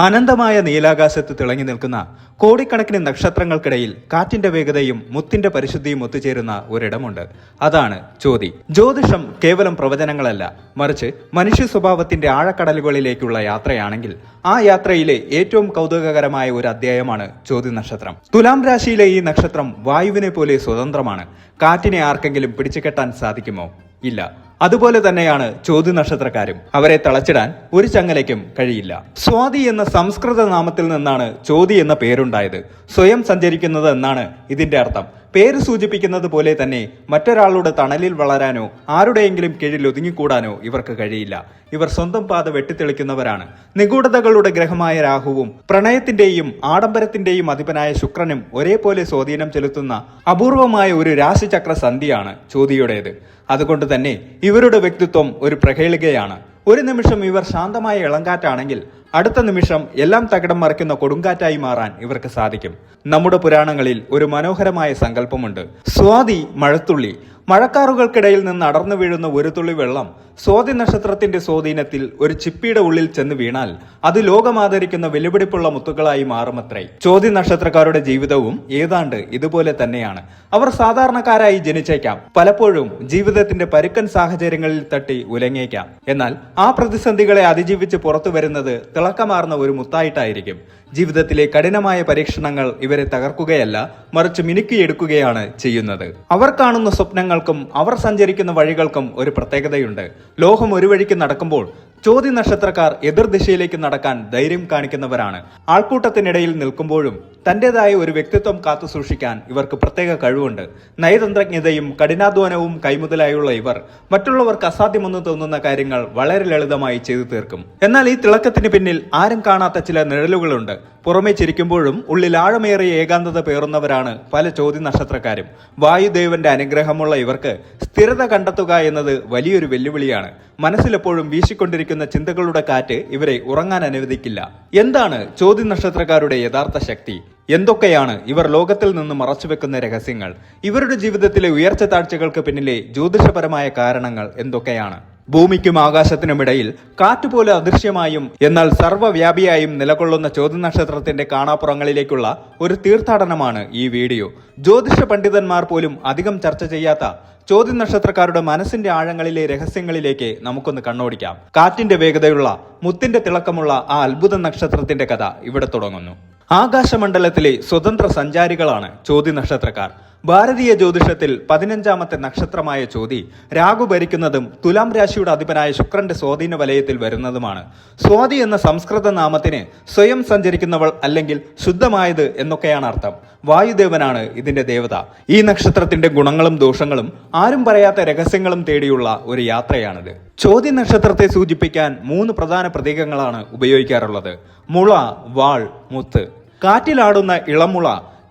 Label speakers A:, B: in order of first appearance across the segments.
A: അനന്തമായ നീലാകാശത്ത് തിളങ്ങി നിൽക്കുന്ന കോടിക്കണക്കിന് നക്ഷത്രങ്ങൾക്കിടയിൽ കാറ്റിന്റെ വേഗതയും മുത്തിന്റെ പരിശുദ്ധിയും ഒത്തുചേരുന്ന ഒരിടമുണ്ട്. അതാണ് ചോതി. ജ്യോതിഷം കേവലം പ്രവചനങ്ങളല്ല, മറിച്ച് മനുഷ്യ സ്വഭാവത്തിന്റെ ആഴക്കടലുകളിലേക്കുള്ള യാത്രയാണെങ്കിൽ ആ യാത്രയിലെ ഏറ്റവും കൗതുകകരമായ ഒരു അധ്യായമാണ് ചോതി നക്ഷത്രം. തുലാം രാശിയിലെ ഈ നക്ഷത്രം വായുവിനെ പോലെ സ്വതന്ത്രമാണ്. കാറ്റിനെ ആർക്കെങ്കിലും പിടിച്ചുകെട്ടാൻ സാധിക്കുമോ? ഇല്ല. അതുപോലെ തന്നെയാണ് ചോതി നക്ഷത്രക്കാരും. അവരെ തളച്ചിടാൻ ഒരു ചങ്ങലയ്ക്കും കഴിയില്ല. സ്വാതി എന്ന സംസ്കൃത നാമത്തിൽ നിന്നാണ് ചോതി എന്ന പേരുണ്ടായത്. സ്വയം സഞ്ചരിക്കുന്നത് എന്നാണ് ഇതിന്റെ അർത്ഥം. പേര് സൂചിപ്പിക്കുന്നത് പോലെ തന്നെ മറ്റൊരാളുടെ തണലിൽ വളരാനോ ആരുടെയെങ്കിലും കീഴിൽ ഒതുങ്ങിക്കൂടാനോ ഇവർക്ക് കഴിയില്ല. ഇവർ സ്വന്തം പാത വെട്ടിത്തെളിക്കുന്നവരാണ്. നിഗൂഢതകളുടെ ഗ്രഹമായ രാഹുവും പ്രണയത്തിന്റെയും ആഡംബരത്തിന്റെയും അധിപനായ ശുക്രനും ഒരേപോലെ സ്വാധീനം ചെലുത്തുന്ന അപൂർവമായ ഒരു രാശിചക്ര സന്ധിയാണ് ചോതിയുടേത്. അതുകൊണ്ട് തന്നെ ഇവരുടെ വ്യക്തിത്വം ഒരു പ്രഹേളികയാണ്. ഒരു നിമിഷം ഇവർ ശാന്തമായ ഇളങ്കാറ്റാണെങ്കിൽ അടുത്ത നിമിഷം എല്ലാം തകിടം മറിക്കുന്ന കൊടുങ്കാറ്റായി മാറാൻ ഇവർക്ക് സാധിക്കും. നമ്മുടെ പുരാണങ്ങളിൽ ഒരു മനോഹരമായ സങ്കല്പമുണ്ട്. സ്വാതി മഴത്തുള്ളി. മഴക്കാറുകൾക്കിടയിൽ നിന്ന് അടർന്നു വീഴുന്ന ഒരു തുള്ളി വെള്ളം സ്വാതി നക്ഷത്രത്തിന്റെ സ്വാധീനത്തിൽ ഒരു ചിപ്പിയുടെ ഉള്ളിൽ ചെന്ന് വീണാൽ അത് ലോകമാദരിക്കുന്ന വിലപിടിപ്പുള്ള മുത്തുകളായി മാറുമത്രേ. ചോതി നക്ഷത്രക്കാരുടെ ജീവിതവും ഏതാണ്ട് ഇതുപോലെ തന്നെയാണ്. അവർ സാധാരണക്കാരായി ജനിച്ചേക്കാം, പലപ്പോഴും ജീവിതത്തിന്റെ പരുക്കൻ സാഹചര്യങ്ങളിൽ തട്ടി ഉലങ്ങിയേക്കാം. എന്നാൽ ആ പ്രതിസന്ധികളെ അതിജീവിച്ച് പുറത്തു വരുന്നത് തിളക്കമാർന്ന ഒരു മുത്തായിട്ടായിരിക്കും. ജീവിതത്തിലെ കഠിനമായ പരീക്ഷണങ്ങൾ ഇവരെ തകർക്കുകയല്ല, മറിച്ച് മിനുക്കിയെടുക്കുകയാണ് ചെയ്യുന്നത്. അവർ കാണുന്ന സ്വപ്നങ്ങൾക്കും അവർ സഞ്ചരിക്കുന്ന വഴികൾക്കും ഒരു പ്രത്യേകതയുണ്ട്. ലോകം ഒരു വഴിക്ക് നടക്കുമ്പോൾ ചോതി നക്ഷത്രക്കാർ എതിർദിശയിലേക്ക് നടക്കാൻ ധൈര്യം കാണിക്കുന്നവരാണ്. ആൾക്കൂട്ടത്തിനിടയിൽ നിൽക്കുമ്പോഴും തന്റേതായ ഒരു വ്യക്തിത്വം കാത്തു സൂക്ഷിക്കാൻ ഇവർക്ക് പ്രത്യേക കഴിവുണ്ട്. നയതന്ത്രജ്ഞതയും കഠിനാധ്വാനവും കൈമുതലായുള്ള ഇവർ മറ്റുള്ളവർക്ക് അസാധ്യമെന്ന് തോന്നുന്ന കാര്യങ്ങൾ വളരെ ലളിതമായി ചെയ്തു തീർക്കും. എന്നാൽ ഈ തിളക്കത്തിന് പിന്നിൽ ആരും കാണാത്ത ചില നിഴലുകളുണ്ട്. പുറമെ ചിരിക്കുമ്പോഴും ഉള്ളിൽ ആഴമേറിയ ഏകാന്തത പേറുന്നവരാണ് പല ചോതി നക്ഷത്രക്കാരും. വായുദേവന്റെ അനുഗ്രഹമുള്ള ഇവർക്ക് സ്ഥിരത കണ്ടെത്തുക എന്നത് വലിയൊരു വെല്ലുവിളിയാണ്. മനസ്സിലെപ്പോഴും വീശിക്കൊണ്ടിരിക്കുന്ന ചിന്തകളുടെ കാറ്റ് ഇവരെ ഉറങ്ങാൻ അനുവദിക്കില്ല. എന്താണ് ചോതി നക്ഷത്രക്കാരുടെ യഥാർത്ഥ ശക്തി? എന്തൊക്കെയാണ് ഇവർ ലോകത്തിൽ നിന്ന് മറച്ചുവെക്കുന്ന രഹസ്യങ്ങൾ? ഇവരുടെ ജീവിതത്തിലെ ഉയർച്ച താഴ്ചകൾക്ക് പിന്നിലെ ജ്യോതിഷപരമായ കാരണങ്ങൾ എന്തൊക്കെയാണ്? ഭൂമിക്കും ആകാശത്തിനുമിടയിൽ കാറ്റുപോലെ അദൃശ്യമായും എന്നാൽ സർവ്വവ്യാപിയായും നിലകൊള്ളുന്ന ചോതി നക്ഷത്രത്തിന്റെ കാണാപ്പുറങ്ങളിലേക്കുള്ള ഒരു തീർത്ഥാടനമാണ് ഈ വീഡിയോ. ജ്യോതിഷ പണ്ഡിതന്മാർ പോലും അധികം ചർച്ച ചെയ്യാത്ത ചോതി നക്ഷത്രക്കാരുടെ മനസ്സിന്റെ ആഴങ്ങളിലെ രഹസ്യങ്ങളിലേക്ക് നമുക്കൊന്ന് കണ്ണോടിക്കാം. കാറ്റിന്റെ വേഗതയുള്ള മുത്തിന്റെ തിളക്കമുള്ള ആ അത്ഭുത നക്ഷത്രത്തിന്റെ കഥ ഇവിടെ തുടങ്ങുന്നു. ആകാശമണ്ഡലത്തിലെ സ്വതന്ത്ര സഞ്ചാരികളാണ് ചോതി നക്ഷത്രക്കാർ. ഭാരതീയ ജ്യോതിഷത്തിൽ 15ാമത്തെ നക്ഷത്രമായ ചോതി രാഹു ഭരിക്കുന്നതും തുലാം രാശിയുടെ അധിപനായ ശുക്രന്റെ സ്വാധീന വലയത്തിൽ വരുന്നതുമാണ്. സ്വാതി എന്ന സംസ്കൃത നാമത്തിന് സ്വയം സഞ്ചരിക്കുന്നവൾ അല്ലെങ്കിൽ ശുദ്ധമായത് എന്നൊക്കെയാണ് അർത്ഥം. വായുദേവനാണ് ഇതിന്റെ ദേവത. ഈ നക്ഷത്രത്തിന്റെ ഗുണങ്ങളും ദോഷങ്ങളും ആരും പറയാത്ത രഹസ്യങ്ങളും തേടിയുള്ള ഒരു യാത്രയാണിത്. ചോതി നക്ഷത്രത്തെ സൂചിപ്പിക്കാൻ 3 പ്രധാന പ്രതീകങ്ങളാണ് ഉപയോഗിക്കാറുള്ളത്: മുള, വാൾ, മുത്ത്. കാറ്റിലാടുന്ന ഇളമുള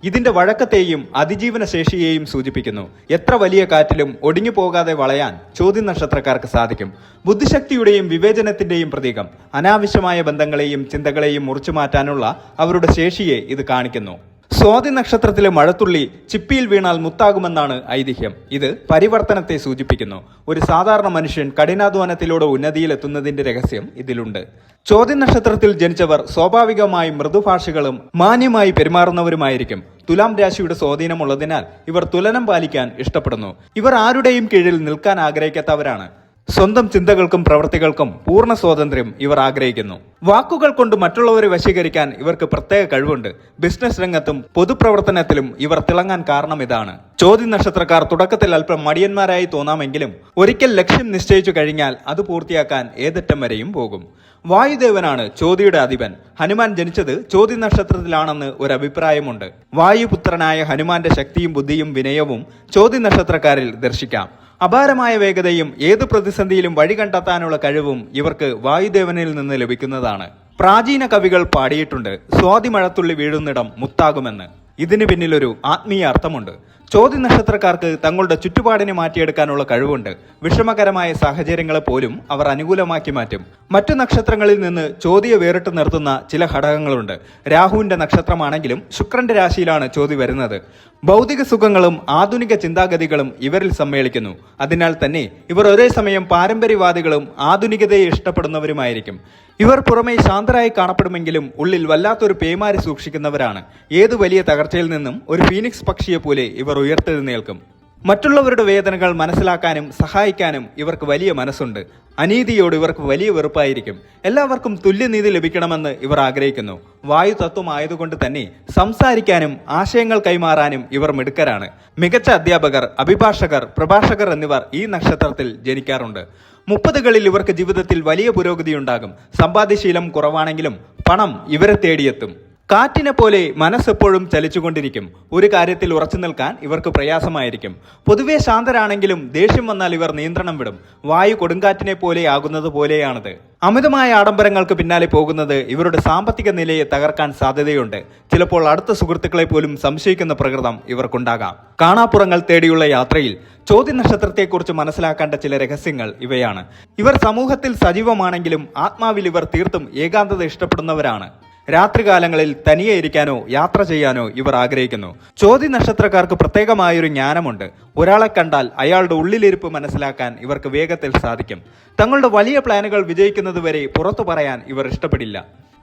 A: ഇതിന്റെ വഴക്കത്തെയും അതിജീവന ശേഷിയെയും സൂചിപ്പിക്കുന്നു. എത്ര വലിയ കാറ്റിലും ഒടിഞ്ഞു പോകാതെ വളയാൻ ചോതി നക്ഷത്രക്കാർക്ക് സാധിക്കും. ബുദ്ധിശക്തിയുടെയും വിവേചനത്തിന്റെയും പ്രതീകം. അനാവശ്യമായ ബന്ധങ്ങളെയും ചിന്തകളെയും മുറിച്ചു മാറ്റാനുള്ള അവരുടെ ശേഷിയെ ഇത് കാണിക്കുന്നു. സ്വാതി നക്ഷത്രത്തിലെ മഴത്തുള്ളി ചിപ്പിയിൽ വീണാൽ മുത്താകുമെന്നാണ് ഐതിഹ്യം. ഇത് പരിവർത്തനത്തെ സൂചിപ്പിക്കുന്നു. ഒരു സാധാരണ മനുഷ്യൻ കഠിനാധ്വാനത്തിലൂടെ ഉന്നതിയിലെത്തുന്നതിന്റെ രഹസ്യം ഇതിലുണ്ട്. ചോതി നക്ഷത്രത്തിൽ ജനിച്ചവർ സ്വാഭാവികമായി മൃദുഭാഷികളും മാന്യമായി പെരുമാറുന്നവരുമായിരിക്കും. തുലാം രാശിയുടെ സ്വാധീനമുള്ളതിനാൽ ഇവർ തുലനം പാലിക്കാൻ ഇഷ്ടപ്പെടുന്നു. ഇവർ ആരുടെയും കീഴിൽ നിൽക്കാൻ ആഗ്രഹിക്കാത്തവരാണ്. സ്വന്തം ചിന്തകൾക്കും പ്രവൃത്തികൾക്കും പൂർണ്ണ സ്വാതന്ത്ര്യം ഇവർ ആഗ്രഹിക്കുന്നു. വാക്കുകൾ കൊണ്ട് മറ്റുള്ളവരെ വശീകരിക്കാൻ ഇവർക്ക് പ്രത്യേക കഴിവുണ്ട്. ബിസിനസ് രംഗത്തും പൊതുപ്രവർത്തനത്തിലും ഇവർ തിളങ്ങാൻ കാരണം ഇതാണ്. ചോതി നക്ഷത്രക്കാർ തുടക്കത്തിൽ അല്പം മടിയന്മാരായി തോന്നാമെങ്കിലും ഒരിക്കൽ ലക്ഷ്യം നിശ്ചയിച്ചു കഴിഞ്ഞാൽ അത് പൂർത്തിയാക്കാൻ ഏതറ്റം വരെയും പോകും. വായുദേവനാണ് ചോതിയുടെ അധിപൻ. ഹനുമാൻ ജനിച്ചത് ചോതി നക്ഷത്രത്തിലാണെന്ന് ഒരു അഭിപ്രായമുണ്ട്. വായുപുത്രനായ ഹനുമാന്റെ ശക്തിയും ബുദ്ധിയും വിനയവും ചോതി നക്ഷത്രക്കാരിൽ ദർശിക്കാം. അപാരമായ വേഗതയും ഏത് പ്രതിസന്ധിയിലും വഴി കണ്ടെത്താനുള്ള കഴിവും ഇവർക്ക് വായുദേവനിൽ നിന്ന് ലഭിക്കുന്നതാണ്. പ്രാചീന കവികൾ പാടിയിട്ടുണ്ട്, സ്വാതി മഴത്തുള്ളി വീഴുന്നിടം മുത്താകുമെന്ന്. ഇതിന് പിന്നിലൊരു ആത്മീയ അർത്ഥമുണ്ട്. ചോതി നക്ഷത്രക്കാർക്ക് തങ്ങളുടെ ചുറ്റുപാടിനെ മാറ്റിയെടുക്കാനുള്ള കഴിവുണ്ട്. വിഷമകരമായ സാഹചര്യങ്ങളെ പോലും അവർ അനുകൂലമാക്കി മാറ്റും. മറ്റു നക്ഷത്രങ്ങളിൽ നിന്ന് ചോതിയെ വേറിട്ട് നിർത്തുന്ന ചില ഘടകങ്ങളുണ്ട്. രാഹുവിന്റെ നക്ഷത്രമാണെങ്കിലും ശുക്രന്റെ രാശിയിലാണ് ചോതി വരുന്നത്. ഭൗതിക സുഖങ്ങളും ആധുനിക ചിന്താഗതികളും ഇവരിൽ സമ്മേളിക്കുന്നു. അതിനാൽ തന്നെ ഇവർ ഒരേ സമയം പാരമ്പര്യവാദികളും ആധുനികതയെ ഇഷ്ടപ്പെടുന്നവരുമായിരിക്കും. ഇവർ പുറമെ ശാന്തരായി കാണപ്പെടുമെങ്കിലും ഉള്ളിൽ വല്ലാത്തൊരു പേമാരി സൂക്ഷിക്കുന്നവരാണ്. ഏതു വലിയ തകർച്ചയിൽ നിന്നും ഒരു ഫീനിക്സ് പക്ഷിയെ പോലെ ഇവർ ഉയർത്തെഴുന്നേൽക്കും. മറ്റുള്ളവരുടെ വേദനകൾ മനസ്സിലാക്കാനും സഹായിക്കാനും ഇവർക്ക് വലിയ മനസ്സുണ്ട്. അനീതിയോട് ഇവർക്ക് വലിയ വെറുപ്പായിരിക്കും. എല്ലാവർക്കും തുല്യനീതി ലഭിക്കണമെന്ന് ഇവർ ആഗ്രഹിക്കുന്നു. വായു തത്വമായതുകൊണ്ട് തന്നെ സംസാരിക്കാനും ആശയങ്ങൾ കൈമാറാനും ഇവർ മിടുക്കരാണ്. മികച്ച അധ്യാപകർ, അഭിഭാഷകർ, പ്രഭാഷകർ എന്നിവർ ഈ നക്ഷത്രത്തിൽ ജനിക്കാറുണ്ട്. 30കളിൽ ഇവർക്ക് ജീവിതത്തിൽ വലിയ പുരോഗതിയുണ്ടാകും. സമ്പാദ്യശീലം കുറവാണെങ്കിലും പണം ഇവരെ തേടിയെത്തും. കാറ്റിനെ പോലെ മനസ്സെപ്പോഴും ചലിച്ചുകൊണ്ടിരിക്കും. ഒരു കാര്യത്തിൽ ഉറച്ചു നിൽക്കാൻ ഇവർക്ക് പ്രയാസമായിരിക്കും. പൊതുവെ ശാന്തരാണെങ്കിലും ദേഷ്യം വന്നാൽ ഇവർ നിയന്ത്രണം വിടും. വായു കൊടുങ്കാറ്റിനെ പോലെ ആകുന്നത് പോലെയാണത്. അമിതമായ ആഡംബരങ്ങൾക്ക് പിന്നാലെ പോകുന്നത് ഇവരുടെ സാമ്പത്തിക നിലയെ തകർക്കാൻ സാധ്യതയുണ്ട്. ചിലപ്പോൾ അടുത്ത സുഹൃത്തുക്കളെ പോലും സംശയിക്കുന്ന പ്രകൃതം ഇവർക്കുണ്ടാകാം. കാണാപ്പുറങ്ങൾ തേടിയുള്ള യാത്രയിൽ ചോതി നക്ഷത്രത്തെക്കുറിച്ച് മനസ്സിലാക്കേണ്ട ചില രഹസ്യങ്ങൾ ഇവയാണ്. ഇവർ സമൂഹത്തിൽ സജീവമാണെങ്കിലും ആത്മാവിൽ ഇവർ തീർത്തും ഏകാന്തത ഇഷ്ടപ്പെടുന്നവരാണ്. രാത്രികാലങ്ങളിൽ തനിയെ ഇരിക്കാനോ യാത്ര ചെയ്യാനോ ഇവർ ആഗ്രഹിക്കുന്നു. ചോതി നക്ഷത്രക്കാർക്ക് പ്രത്യേകമായൊരു ജ്ഞാനമുണ്ട്. ഒരാളെ കണ്ടാൽ അയാളുടെ ഉള്ളിലിരിപ്പ് മനസ്സിലാക്കാൻ ഇവർക്ക് വേഗത്തിൽ സാധിക്കും. തങ്ങളുടെ വലിയ പ്ലാനുകൾ വിജയിക്കുന്നതുവരെ പുറത്തു പറയാൻ ഇവർ ഇഷ്ടപ്പെടില്ല.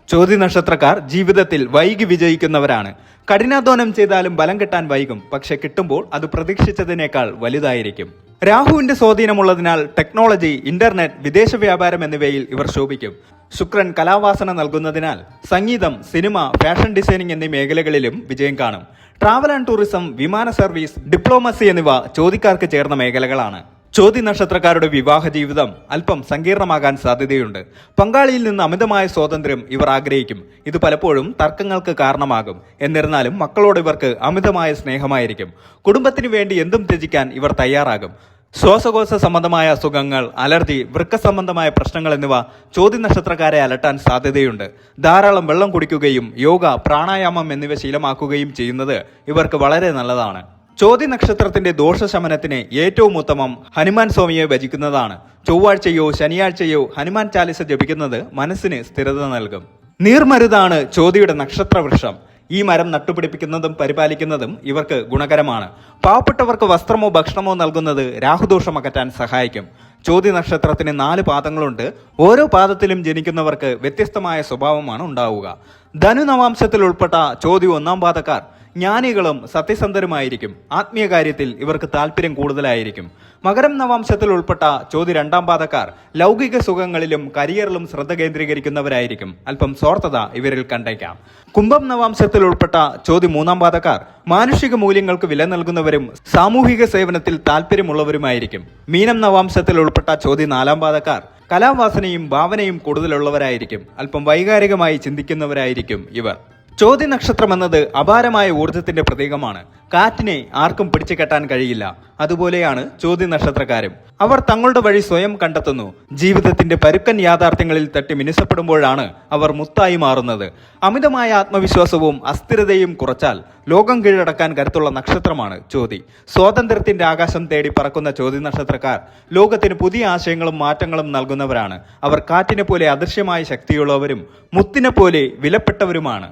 A: ചോതി നക്ഷത്രക്കാർ ജീവിതത്തിൽ വൈകി വിജയിക്കുന്നവരാണ്. കഠിനാധ്വാനം ചെയ്താലും ബലം കിട്ടാൻ വൈകും. പക്ഷെ കിട്ടുമ്പോൾ അത് പ്രതീക്ഷിച്ചതിനേക്കാൾ വലുതായിരിക്കും. രാഹുവിന്റെ സ്വാധീനമുള്ളതിനാൽ ടെക്നോളജി, ഇന്റർനെറ്റ്, വിദേശ വ്യാപാരം എന്നിവയിൽ ഇവർ ശോഭിക്കും. ശുക്രൻ കലാവാസന നൽകുന്നതിനാൽ സംഗീതം, സിനിമ, ഫാഷൻ ഡിസൈനിങ് എന്നീ മേഖലകളിലും വിജയം കാണും. ട്രാവൽ ആൻഡ് ടൂറിസം, വിമാന സർവീസ്, ഡിപ്ലോമസി എന്നിവ ചോതിക്കാർക്ക് ചേർന്ന മേഖലകളാണ്. ചോതി നക്ഷത്രക്കാരുടെ വിവാഹ ജീവിതം അല്പം സങ്കീർണമാകാൻ സാധ്യതയുണ്ട്. പങ്കാളിയിൽ നിന്ന് അമിതമായ സ്വാതന്ത്ര്യം ഇവർ ആഗ്രഹിക്കും. ഇത് പലപ്പോഴും തർക്കങ്ങൾക്ക് കാരണമാകും. എന്നിരുന്നാലും മക്കളോട് ഇവർക്ക് അമിതമായ സ്നേഹമായിരിക്കും. കുടുംബത്തിന് വേണ്ടി എന്തും ത്യജിക്കാൻ ഇവർ തയ്യാറാകും. ശ്വാസകോശ സംബന്ധമായ അസുഖങ്ങൾ, അലർജി, വൃക്ക സംബന്ധമായ പ്രശ്നങ്ങൾ എന്നിവ ചോതി നക്ഷത്രക്കാരെ അലട്ടാൻ സാധ്യതയുണ്ട്. ധാരാളം വെള്ളം കുടിക്കുകയും യോഗ, പ്രാണായാമം എന്നിവ ശീലമാക്കുകയും ചെയ്യുന്നത് ഇവർക്ക് വളരെ നല്ലതാണ്. ചോതി നക്ഷത്രത്തിന്റെ ദോഷശമനത്തിന് ഏറ്റവും ഉത്തമം ഹനുമാൻ സ്വാമിയെ ഭജിക്കുന്നതാണ്. ചൊവ്വാഴ്ചയോ ശനിയാഴ്ചയോ ഹനുമാൻ ചാലിസ ജപിക്കുന്നത് മനസ്സിന് സ്ഥിരത നൽകും. നീർമരുതാണ് ചോതിയുടെ നക്ഷത്രവൃക്ഷം. ഈ മരം നട്ടുപിടിപ്പിക്കുന്നതും പരിപാലിക്കുന്നതും ഇവർക്ക് ഗുണകരമാണ്. പാവപ്പെട്ടവർക്ക് വസ്ത്രമോ ഭക്ഷണമോ നൽകുന്നത് രാഹുദോഷം അകറ്റാൻ സഹായിക്കും. ചോതി നക്ഷത്രത്തിന് 4 പാദങ്ങളുണ്ട്. ഓരോ പാദത്തിലും ജനിക്കുന്നവർക്ക് വ്യത്യസ്തമായ സ്വഭാവമാണ് ഉണ്ടാവുക. ധനു നവാംശത്തിൽ ഉൾപ്പെട്ട ചോതി 1-ാം പാദക്കാർ ജ്ഞാനികളും സത്യസന്ധരുമായിരിക്കും. ആത്മീയ കാര്യത്തിൽ ഇവർക്ക് താല്പര്യം കൂടുതലായിരിക്കും. മകരം നവാംശത്തിൽ ഉൾപ്പെട്ട ചോതി 2-ാം പാദക്കാർ ലൗകിക സുഖങ്ങളിലും കരിയറിലും ശ്രദ്ധ കേന്ദ്രീകരിക്കുന്നവരായിരിക്കും. അല്പം സ്വാർത്ഥത ഇവരിൽ കണ്ടേക്കാം. കുംഭം നവാംശത്തിൽ ഉൾപ്പെട്ട ചോതി 3-ാം പാദക്കാർ മാനുഷിക മൂല്യങ്ങൾക്ക് വില നൽകുന്നവരും സാമൂഹിക സേവനത്തിൽ താല്പര്യമുള്ളവരുമായിരിക്കും. മീനം നവാംശത്തിൽ ഉൾപ്പെട്ട ചോതി 4-ാം പാദക്കാർ കലാവാസനയും ഭാവനയും കൂടുതലുള്ളവരായിരിക്കും. അല്പം വൈകാരികമായി ചിന്തിക്കുന്നവരായിരിക്കും ഇവർ. ചോതി നക്ഷത്രം എന്നത് അപാരമായ ഊർജത്തിന്റെ പ്രതീകമാണ്. കാറ്റിനെ ആർക്കും പിടിച്ചു കെട്ടാൻ കഴിയില്ല. അതുപോലെയാണ് ചോതി നക്ഷത്രക്കാരും. അവർ തങ്ങളുടെ വഴി സ്വയം കണ്ടെത്തുന്നു. ജീവിതത്തിന്റെ പരുക്കൻ യാഥാർത്ഥ്യങ്ങളിൽ തട്ടി മിനുസപ്പെടുമ്പോഴാണ് അവർ മുത്തായി മാറുന്നത്. അമിതമായ ആത്മവിശ്വാസവും അസ്ഥിരതയും കുറച്ചാൽ ലോകം കീഴടക്കാൻ കരുത്തുള്ള നക്ഷത്രമാണ് ചോതി. സ്വാതന്ത്ര്യത്തിന്റെ ആകാശം തേടി പറക്കുന്ന ചോതി നക്ഷത്രക്കാർ ലോകത്തിന് പുതിയ ആശയങ്ങളും മാറ്റങ്ങളും നൽകുന്നവരാണ്. അവർ കാറ്റിനെ പോലെ അദൃശ്യമായ ശക്തിയുള്ളവരും മുത്തിനെ പോലെ വിലപ്പെട്ടവരുമാണ്.